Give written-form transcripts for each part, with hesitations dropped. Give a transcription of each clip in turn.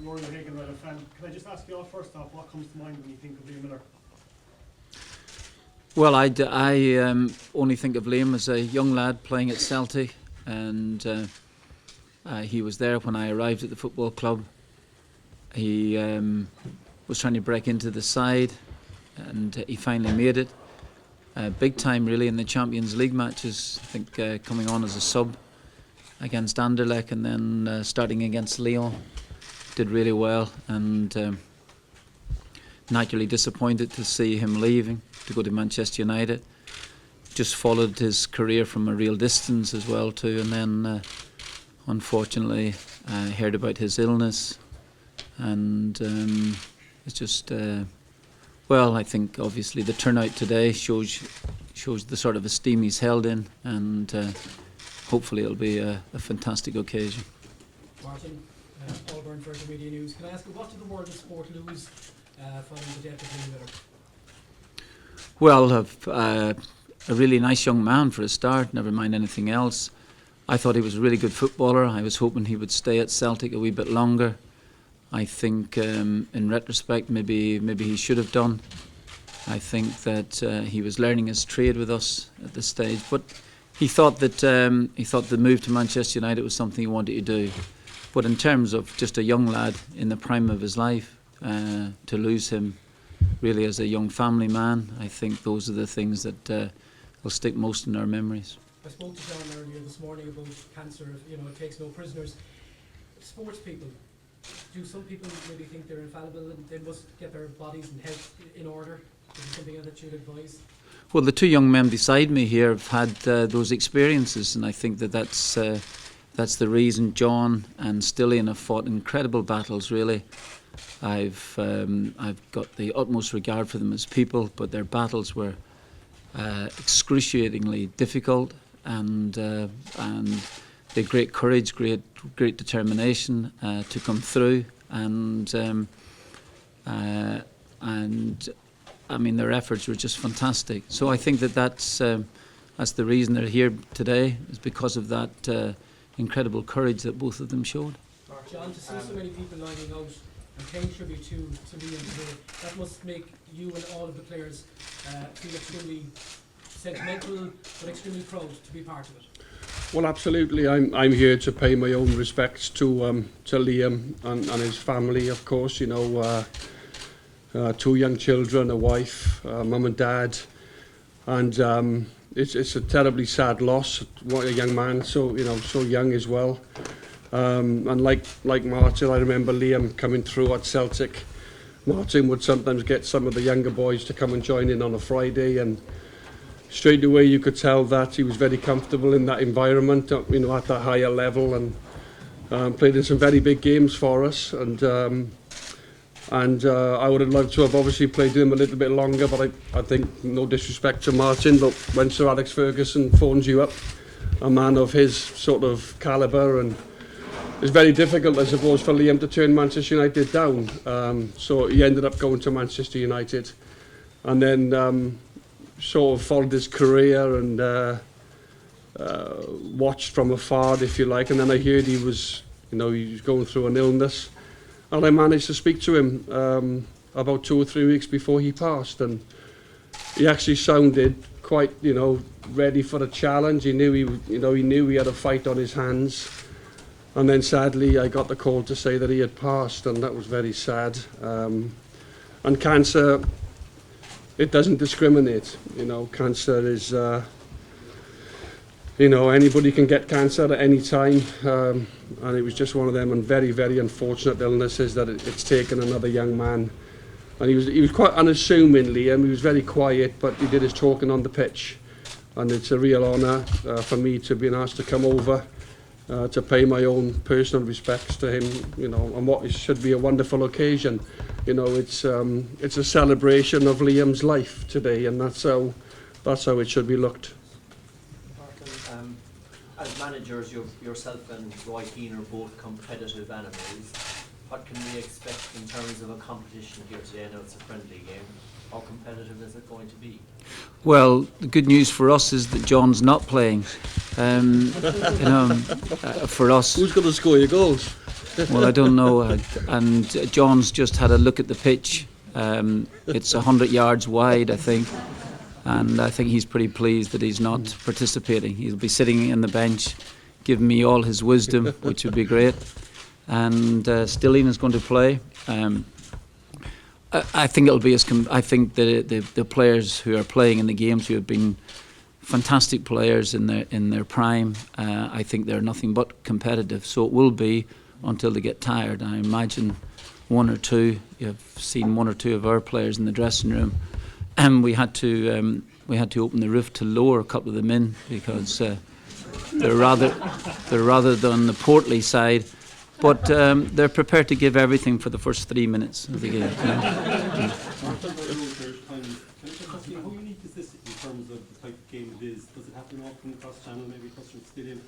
Rory Hagan, a fan. Can I just ask you all first off, what comes to mind when you think of Liam Miller? Well, I only think of Liam as a young lad playing at Celtic, and he was there when I arrived at the football club. He was trying to break into the side, and he finally made it. Big time, really, in the Champions League matches. I think coming on as a sub against Anderlecht and then starting against Lyon. Did really well, and naturally disappointed to see him leaving to go to Manchester United. Just followed his career from a real distance as well too, and then unfortunately heard about his illness, and it's just well, I think obviously the turnout today shows the sort of esteem he's held in, and hopefully it'll be a fantastic occasion. Martin, Paul Byrne, Virgin Media News. Can I ask you, what did the world of sport lose following the death of Liam Miller? Well, a really nice young man for a start, never mind anything else. I thought he was a really good footballer. I was hoping he would stay at Celtic a wee bit longer. I think in retrospect maybe he should have done. I think that he was learning his trade with us at this stage, but he thought that the move to Manchester United was something he wanted to do. But in terms of just a young lad in the prime of his life, to lose him really as a young family man, I think those are the things that will stick most in our memories. I spoke to John earlier this morning about cancer. It takes no prisoners. Sports people, do some people maybe think they're infallible and they must get their bodies and health in order? Is it something that you'd advise? Well, the two young men beside me here have had those experiences, and I think that's the reason John and Stilyan have fought incredible battles, really. I've got the utmost regard for them as people, but their battles were excruciatingly difficult, and they had great courage, great determination to come through, and I mean their efforts were just fantastic. So I think that's the reason they're here today, is because of that incredible courage that both of them showed. John, to see so many people lining out and paying tribute to Liam today, that must make you and all of the players feel extremely sentimental but extremely proud to be part of it. Well, absolutely. I'm here to pay my own respects to Liam and his family, of course. Two young children, a wife, mum and dad, and it's a terribly sad loss. What a young man, so young as well. And like Martin, I remember Liam coming through at Celtic. Martin would sometimes get some of the younger boys to come and join in on a Friday, and straight away you could tell that he was very comfortable in that environment, at that higher level, and played in some very big games for us. And I would have loved to have obviously played with him a little bit longer, but I think, no disrespect to Martin, but when Sir Alex Ferguson phones you up, a man of his sort of calibre, and it's very difficult, I suppose, for Liam to turn Manchester United down. So he ended up going to Manchester United, and then sort of followed his career and watched from afar, if you like. And then I heard he was going through an illness, and I managed to speak to him about 2 or 3 weeks before he passed, and he actually sounded quite, ready for a challenge. He knew he had a fight on his hands. And then sadly I got the call to say that he had passed, and that was very sad. And cancer, it doesn't discriminate. Cancer is, anybody can get cancer at any time. And it was just one of them, and very, very unfortunate illnesses that it's taken another young man. And he was quite unassuming, Liam. He was very quiet, but he did his talking on the pitch. And it's a real honour for me to be asked to come over to pay my own personal respects to him, on what should be a wonderful occasion. It's a celebration of Liam's life today, and that's how it should be looked. Martin, as managers, yourself and Roy Keane are both competitive animals. What can we expect in terms of a competition here today? I know it's a friendly game. How competitive is it going to be? Well, the good news for us is that John's not playing. For us, who's going to score your goals? Well, I don't know. And John's just had a look at the pitch. It's 100 yards wide, I think. And I think he's pretty pleased that he's not participating. He'll be sitting in the bench, giving me all his wisdom, which would be great. And Stilyan is going to play. I think it'll be I think the players who are playing in the games, who have been fantastic players in their prime, I think they're nothing but competitive. So it will be until they get tired. I imagine one or two. You've seen one or two of our players in the dressing room. And we had to open the roof to lower a couple of them in because they're rather on the portly side, but they're prepared to give everything for the first 3 minutes of the game. How unique is this in terms of the type of game it is? Does it happen often across channel, maybe across the stadium?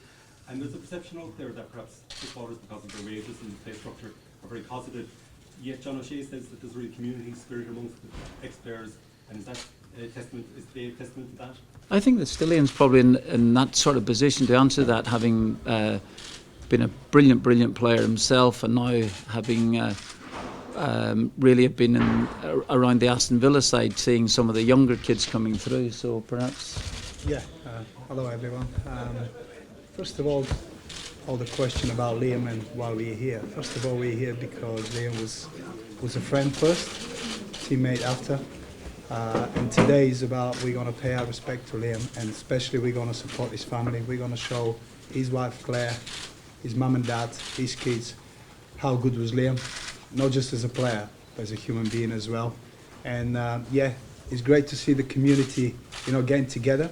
And there's a perception out there that perhaps footballers, because of their wages and the play structure, are very positive. Yet John O'Shea says that there's really community spirit amongst the ex-players. And is that a testament? Is they a testament to that? I think that Stilyan's probably in that sort of position to answer that, having been a brilliant player himself, and now having really been around the Aston Villa side, seeing some of the younger kids coming through. So perhaps. Yeah. Hello everyone. First of all the question about Liam and why we're here. First of all, we're here because Liam was a friend first, teammate after. And today is about we're going to pay our respect to Liam, and especially we're going to support his family. We're going to show his wife Claire, his mum and dad, his kids, how good was Liam, not just as a player, but as a human being as well. And yeah, it's great to see the community, getting together.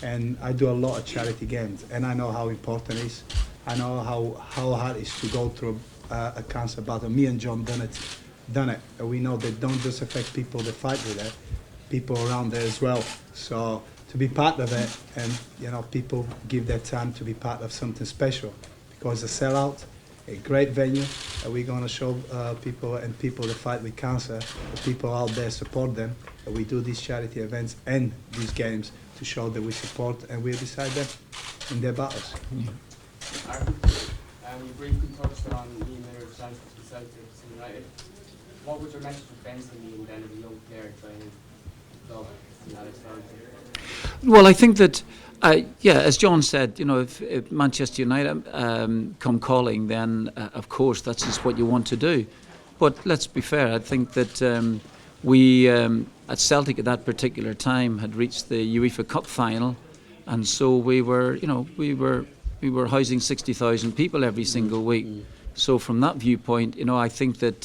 And I do a lot of charity games, and I know how important it is. I know how hard it is to go through a cancer battle. Me and John done it. And we know that don't just affect people that fight with it, people around there as well. So to be part of it, and people give their time to be part of something special, because a sellout, a great venue, and we're going to show people that fight with cancer, the people out there support them. And we do these charity events and these games to show that we support and we're beside them in their battles. You briefly touched on Ian Miller's transfer to Celtic United. What would your message to fans to Ian then as a young player training the club in that extent? Well, I think that, as John said, if Manchester United come calling, then of course that's just what you want to do. But let's be fair. I think that we at Celtic at that particular time had reached the UEFA Cup final, and so we were housing 60,000 people every single week. So from that viewpoint, I think that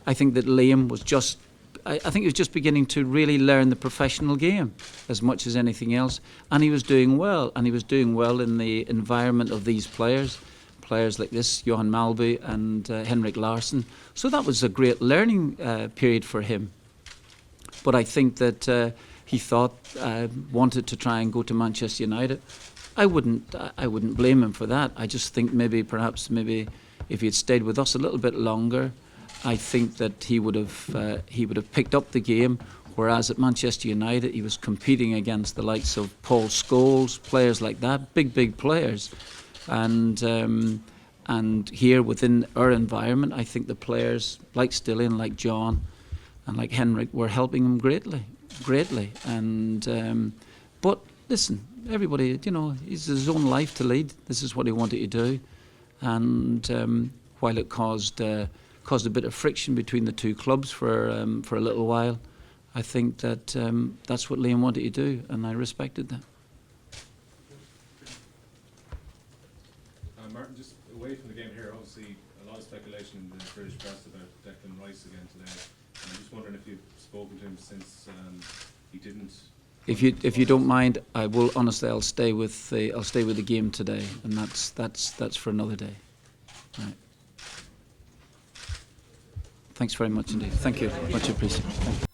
Liam was just. I think he was just beginning to really learn the professional game as much as anything else, and he was doing well. And he was doing well in the environment of these players like this, Johan Malby and Henrik Larsson. So that was a great learning period for him. But I think that he wanted to try and go to Manchester United. I wouldn't blame him for that. I just think maybe if he had stayed with us a little bit longer, I think that he would have picked up the game. Whereas at Manchester United, he was competing against the likes of Paul Scholes, players like that, big players, and here within our environment, I think the players like Stilyan, like John, and like Henrik were helping him greatly. And but listen, everybody, he's his own life to lead. This is what he wanted to do, and while it caused a bit of friction between the two clubs for a little while, I think that that's what Liam wanted to do, and I respected that. Martin, just away from the game here, obviously a lot of speculation in the British press about Declan Rice again today. And I'm just wondering if you've spoken to him since he didn't. If you don't mind, I will honestly. I'll stay with the game today, and that's for another day. Right. Thanks very much indeed. Thank you. Much appreciated. Thank you.